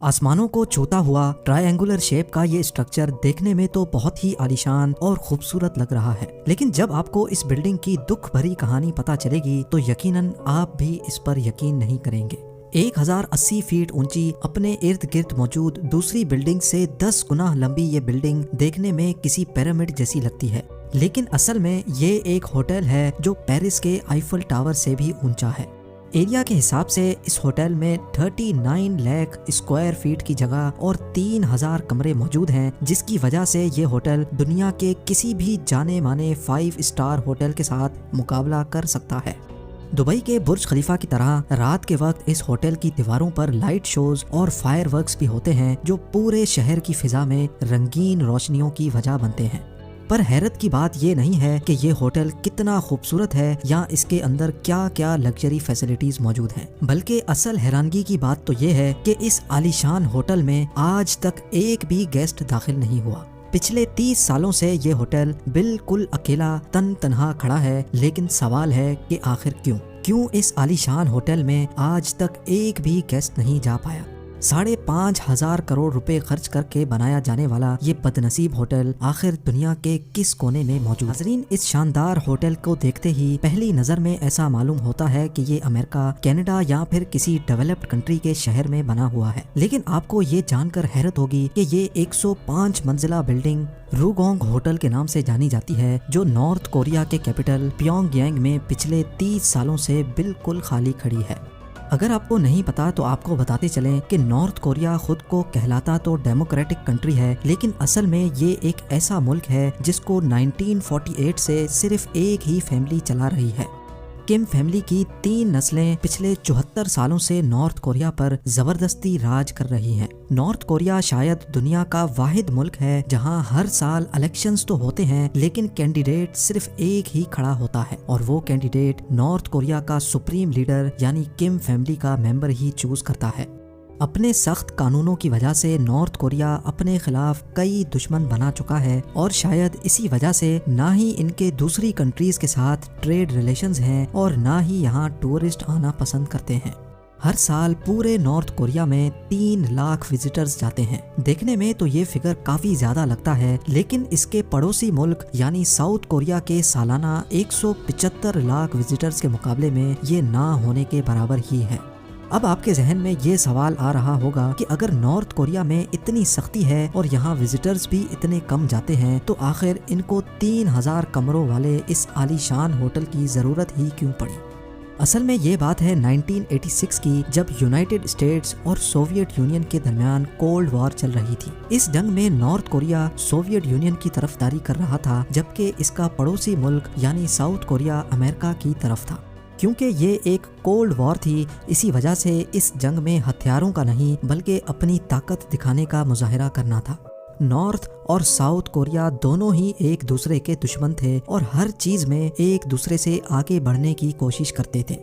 आसमानों को छूता हुआ ट्रायंगुलर शेप का ये स्ट्रक्चर देखने में तो बहुत ही आलीशान और खूबसूरत लग रहा है, लेकिन जब आपको इस बिल्डिंग की दुख भरी कहानी पता चलेगी तो यकीनन आप भी इस पर यकीन नहीं करेंगे। 1080 फीट ऊंची अपने इर्द गिर्द मौजूद दूसरी बिल्डिंग से 10 गुना लंबी ये बिल्डिंग देखने में किसी पिरामिड जैसी लगती है, लेकिन असल में ये एक होटल है जो पेरिस के आईफल टावर से भी ऊंचा है। एरिया के हिसाब से इस होटल में 39 लाख स्क्वायर फीट की जगह और 3000 कमरे मौजूद हैं, जिसकी वजह से ये होटल दुनिया के किसी भी जाने माने 5 स्टार होटल के साथ मुकाबला कर सकता है। दुबई के बुर्ज खलीफा की तरह रात के वक्त इस होटल की दीवारों पर लाइट शोज और फायरवर्क्स भी होते हैं जो पूरे शहर की फिजा में रंगीन रोशनियों की वजह बनते हैं। पर हैरत की बात ये नहीं है कि ये होटल कितना खूबसूरत है या इसके अंदर क्या क्या लग्जरी फैसिलिटीज मौजूद हैं, बल्कि असल हैरानगी की बात तो ये है कि इस आलीशान होटल में आज तक एक भी गेस्ट दाखिल नहीं हुआ। पिछले 30 सालों से ये होटल बिल्कुल अकेला तन्हा खड़ा है, लेकिन सवाल है कि आखिर क्यों इस आलीशान होटल में आज तक एक भी गेस्ट नहीं जा पाया। 5,500 करोड़ रुपए खर्च करके बनाया जाने वाला ये बदनसीब होटल आखिर दुनिया के किस कोने में मौजूद है? नाज़रीन, इस शानदार होटल को देखते ही पहली नजर में ऐसा मालूम होता है कि ये अमेरिका, कनाडा या फिर किसी डेवलप्ड कंट्री के शहर में बना हुआ है, लेकिन आपको ये जानकर हैरत होगी कि ये 105 मंजिला बिल्डिंग रूगोंग होटल के नाम से जानी जाती है, जो नॉर्थ कोरिया के कैपिटल प्योंगयांग में पिछले 30 सालों से बिल्कुल खाली खड़ी है। अगर आपको नहीं पता तो आपको बताते चलें कि नॉर्थ कोरिया खुद को कहलाता तो डेमोक्रेटिक कंट्री है, लेकिन असल में ये एक ऐसा मुल्क है जिसको 1948 से सिर्फ एक ही फैमिली चला रही है। किम फैमिली की 3 नस्लें पिछले 74 सालों से नॉर्थ कोरिया पर जबरदस्ती राज कर रही हैं। नॉर्थ कोरिया शायद दुनिया का वाहिद मुल्क है जहां हर साल इलेक्शंस तो होते हैं, लेकिन कैंडिडेट सिर्फ एक ही खड़ा होता है और वो कैंडिडेट नॉर्थ कोरिया का सुप्रीम लीडर यानी किम फैमिली का मेंबर ही चूज करता है। अपने सख्त कानूनों की वजह से नॉर्थ कोरिया अपने खिलाफ कई दुश्मन बना चुका है और शायद इसी वजह से ना ही इनके दूसरी कंट्रीज के साथ ट्रेड रिलेशंस हैं और ना ही यहाँ टूरिस्ट आना पसंद करते हैं। हर साल पूरे नॉर्थ कोरिया में 3 लाख विजिटर्स जाते हैं। देखने में तो ये फिगर काफी ज्यादा लगता है, लेकिन इसके पड़ोसी मुल्क यानी साउथ कोरिया के सालाना 175 लाख विजिटर्स के मुकाबले में ये ना होने के बराबर ही है। अब आपके जहन में ये सवाल आ रहा होगा कि अगर नॉर्थ कोरिया में इतनी सख्ती है और यहाँ विजिटर्स भी इतने कम जाते हैं, तो आखिर इनको 3000 कमरों वाले इस आलीशान होटल की जरूरत ही क्यों पड़ी? असल में ये बात है 1986 की, जब यूनाइटेड स्टेट्स और सोवियत यूनियन के दरमियान कोल्ड वॉर चल रही थी। इस जंग में नॉर्थ कोरिया सोवियत यूनियन की तरफदारी कर रहा था, जबकि इसका पड़ोसी मुल्क यानी साउथ कोरिया अमेरिका की तरफ था। क्योंकि ये एक कोल्ड वॉर थी, इसी वजह से इस जंग में हथियारों का नहीं बल्कि अपनी ताकत दिखाने का मुजाहिरा करना था। नॉर्थ और साउथ कोरिया दोनों ही एक दूसरे के दुश्मन थे और हर चीज में एक दूसरे से आगे बढ़ने की कोशिश करते थे।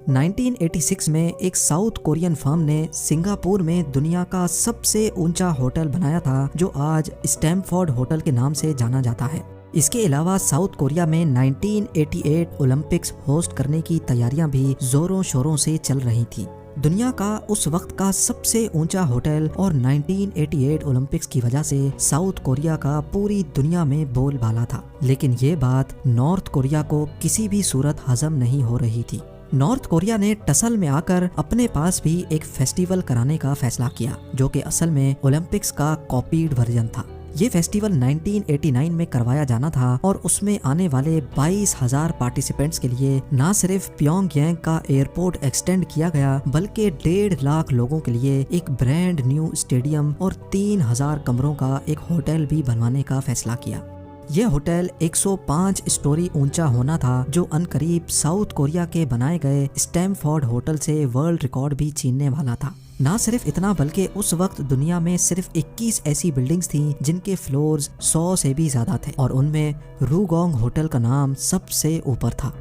1986 में एक साउथ कोरियन फर्म ने सिंगापुर में दुनिया का सबसे ऊंचा होटल बनाया था, जो आज स्टैमफोर्ड होटल के नाम से जाना जाता है। इसके अलावा साउथ कोरिया में 1988 ओलंपिक्स होस्ट करने की तैयारियां भी जोरों शोरों से चल रही थी। दुनिया का उस वक्त का सबसे ऊंचा होटल और 1988 ओलंपिक्स की वजह से साउथ कोरिया का पूरी दुनिया में बोलबाला था, लेकिन ये बात नॉर्थ कोरिया को किसी भी सूरत हजम नहीं हो रही थी। नॉर्थ कोरिया ने टसल में आकर अपने पास भी एक फेस्टिवल कराने का फैसला किया, जो कि असल में ओलंपिक्स का कॉपीड वर्जन था। ये फेस्टिवल 1989 में करवाया जाना था और उसमें आने वाले 22,000 पार्टिसिपेंट्स के लिए ना सिर्फ प्योंगयांग का एयरपोर्ट एक्सटेंड किया गया, बल्कि 1.5 लाख लोगों के लिए एक ब्रांड न्यू स्टेडियम और 3000 कमरों का एक होटल भी बनवाने का फैसला किया। यह होटल 105 स्टोरी ऊंचा होना था, जो अनकरीब साउथ कोरिया के बनाए गए स्टैमफोर्ड होटल से वर्ल्ड रिकॉर्ड भी छीनने वाला था। ना सिर्फ इतना, बल्कि उस वक्त दुनिया में सिर्फ 21 ऐसी बिल्डिंग्स थीं जिनके फ्लोर्स 100 से भी ज्यादा थे और उनमें रूगोंग होटल का नाम सबसे ऊपर था।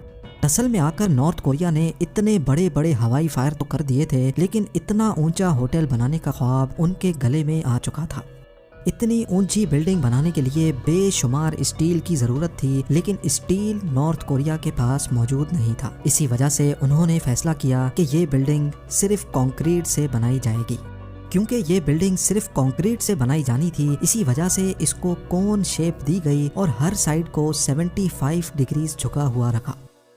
असल में आकर नॉर्थ कोरिया ने इतने बड़े बड़े हवाई फायर तो कर दिए थे, लेकिन इतना ऊंचा होटल बनाने का ख्वाब उनके गले में आ चुका था। इतनी ऊंची बिल्डिंग बनाने के लिए बेशुमार स्टील की जरूरत थी, लेकिन स्टील नॉर्थ कोरिया के पास मौजूद नहीं था। इसी वजह से उन्होंने फैसला किया कि ये बिल्डिंग सिर्फ कंक्रीट से बनाई जाएगी। क्योंकि ये बिल्डिंग सिर्फ कंक्रीट से बनाई जानी थी, इसी वजह से इसको कोन शेप दी गई और हर साइड को 75 डिग्रीज झुका हुआ रखा।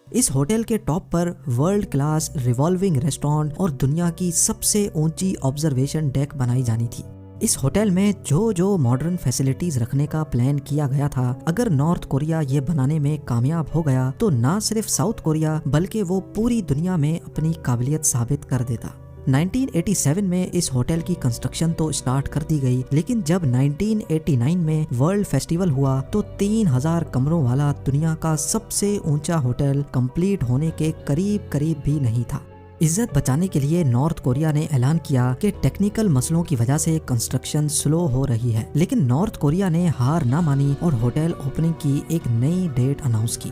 इस होटल के टॉप पर वर्ल्ड क्लास रिवॉल्विंग रेस्टोरेंट और दुनिया की सबसे ऊंची ऑब्जर्वेशन डेक बनाई जानी थी। इस होटल में जो मॉडर्न फैसिलिटीज रखने का प्लान किया गया था, अगर नॉर्थ कोरिया ये बनाने में कामयाब हो गया तो ना सिर्फ साउथ कोरिया बल्कि वो पूरी दुनिया में अपनी काबिलियत साबित कर देता। 1987 में इस होटल की कंस्ट्रक्शन तो स्टार्ट कर दी गई, लेकिन जब 1989 में वर्ल्ड फेस्टिवल हुआ तो 3000 कमरों वाला दुनिया का सबसे ऊंचा होटल कंप्लीट होने के करीब भी नहीं था। इज्जत बचाने के लिए नॉर्थ कोरिया ने ऐलान किया कि टेक्निकल मसलों की वजह से कंस्ट्रक्शन स्लो हो रही है, लेकिन नॉर्थ कोरिया ने हार ना मानी और होटल ओपनिंग की एक नई डेट अनाउंस की।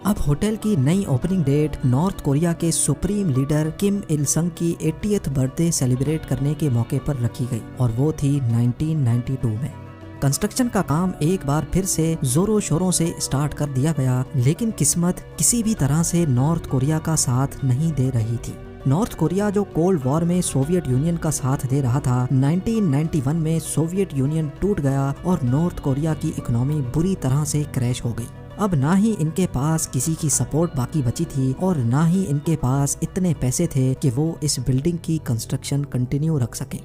अब होटल की नई ओपनिंग डेट नॉर्थ कोरिया के सुप्रीम लीडर किम इल संग की 80th बर्थडे सेलिब्रेट करने के मौके पर रखी गई और वो थी 1992 में। कंस्ट्रक्शन का काम एक बार फिर से जोरों शोरों से स्टार्ट कर दिया गया, लेकिन किस्मत किसी भी तरह से नॉर्थ कोरिया का साथ नहीं दे रही थी। नॉर्थ कोरिया जो कोल्ड वॉर में सोवियत यूनियन का साथ दे रहा था, 1991 में सोवियत यूनियन टूट गया और नॉर्थ कोरिया की इकोनॉमी बुरी तरह से क्रैश हो गई। अब ना ही इनके पास किसी की सपोर्ट बाकी बची थी और ना ही इनके पास इतने पैसे थे कि वो इस बिल्डिंग की कंस्ट्रक्शन कंटिन्यू रख सके।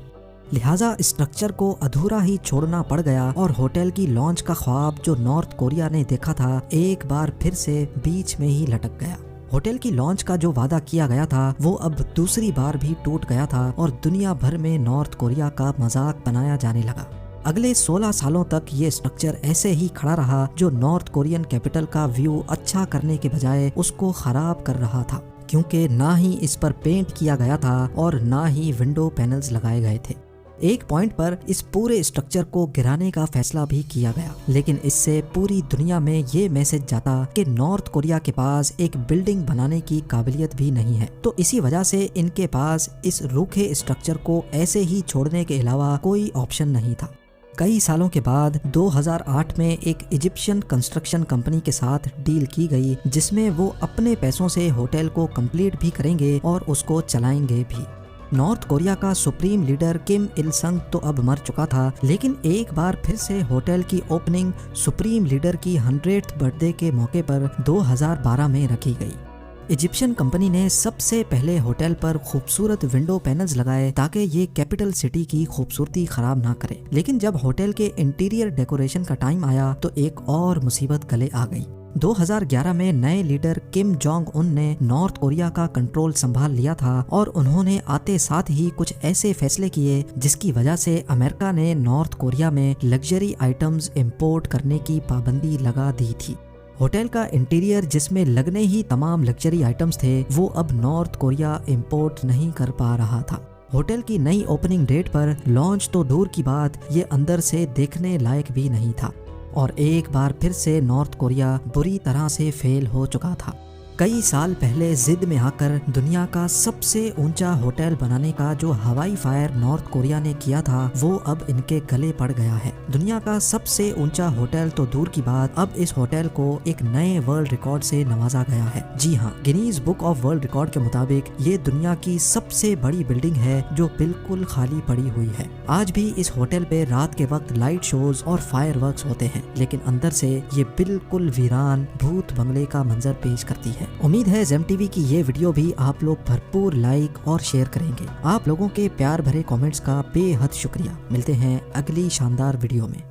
लिहाजा स्ट्रक्चर को अधूरा ही छोड़ना पड़ गया और होटल की लॉन्च का ख्वाब जो नॉर्थ कोरिया ने देखा था, एक बार फिर से बीच में ही लटक गया। होटल की लॉन्च का जो वादा किया गया था वो अब दूसरी बार भी टूट गया था और दुनिया भर में नॉर्थ कोरिया का मजाक बनाया जाने लगा। अगले 16 सालों तक ये स्ट्रक्चर ऐसे ही खड़ा रहा, जो नॉर्थ कोरियन कैपिटल का व्यू अच्छा करने के बजाय उसको खराब कर रहा था, क्योंकि ना ही इस पर पेंट किया गया था और ना ही विंडो पैनल्स लगाए गए थे। एक पॉइंट पर इस पूरे स्ट्रक्चर को गिराने का फैसला भी किया गया, लेकिन इससे पूरी दुनिया में ये मैसेज जाता कि नॉर्थ कोरिया के पास एक बिल्डिंग बनाने की काबिलियत भी नहीं है। तो इसी वजह से इनके पास इस रूखे स्ट्रक्चर को ऐसे ही छोड़ने के अलावा कोई ऑप्शन नहीं था। कई सालों के बाद 2008 में एक इजिप्शियन कंस्ट्रक्शन कंपनी के साथ डील की गई, जिसमें वो अपने पैसों से होटल को कंप्लीट भी करेंगे और उसको चलाएंगे भी। नॉर्थ कोरिया का सुप्रीम लीडर किम इल संग तो अब मर चुका था, लेकिन एक बार फिर से होटल की ओपनिंग सुप्रीम लीडर की 100th बर्थडे के मौके पर 2012 में रखी गई। इजिप्शियन कंपनी ने सबसे पहले होटल पर खूबसूरत विंडो पैनल्स लगाए ताकि ये कैपिटल सिटी की खूबसूरती खराब ना करे, लेकिन जब होटल के इंटीरियर डेकोरेशन का टाइम आया तो एक और मुसीबत गले आ गई। 2011 में नए लीडर किम जोंग उन ने नॉर्थ कोरिया का कंट्रोल संभाल लिया था और उन्होंने आते साथ ही कुछ ऐसे फैसले किए जिसकी वजह से अमेरिका ने नॉर्थ कोरिया में लग्जरी आइटम्स इंपोर्ट करने की पाबंदी लगा दी थी। होटल का इंटीरियर जिसमें लगने ही तमाम लग्जरी आइटम्स थे, वो अब नॉर्थ कोरिया इंपोर्ट नहीं कर पा रहा था। होटल की नई ओपनिंग डेट पर लॉन्च तो दूर की बात, ये अंदर से देखने लायक भी नहीं था और एक बार फिर से नॉर्थ कोरिया बुरी तरह से फेल हो चुका था। कई साल पहले जिद में आकर दुनिया का सबसे ऊंचा होटल बनाने का जो हवाई फायर नॉर्थ कोरिया ने किया था, वो अब इनके गले पड़ गया है। दुनिया का सबसे ऊंचा होटल तो दूर की बात, अब इस होटल को एक नए वर्ल्ड रिकॉर्ड से नवाजा गया है। जी हाँ, Guinness book of world record के मुताबिक ये दुनिया की सबसे बड़ी बिल्डिंग है जो बिल्कुल खाली पड़ी हुई है। आज भी इस होटल पे रात के वक्त लाइट शोज और फायरवर्क्स होते हैं, लेकिन अंदर से ये बिल्कुल वीरान भूत बंगले का मंजर पेश करती है। उम्मीद है जेम टीवी की ये वीडियो भी आप लोग भरपूर लाइक और शेयर करेंगे। आप लोगों के प्यार भरे कमेंट्स का बेहद शुक्रिया। मिलते हैं अगली शानदार वीडियो में।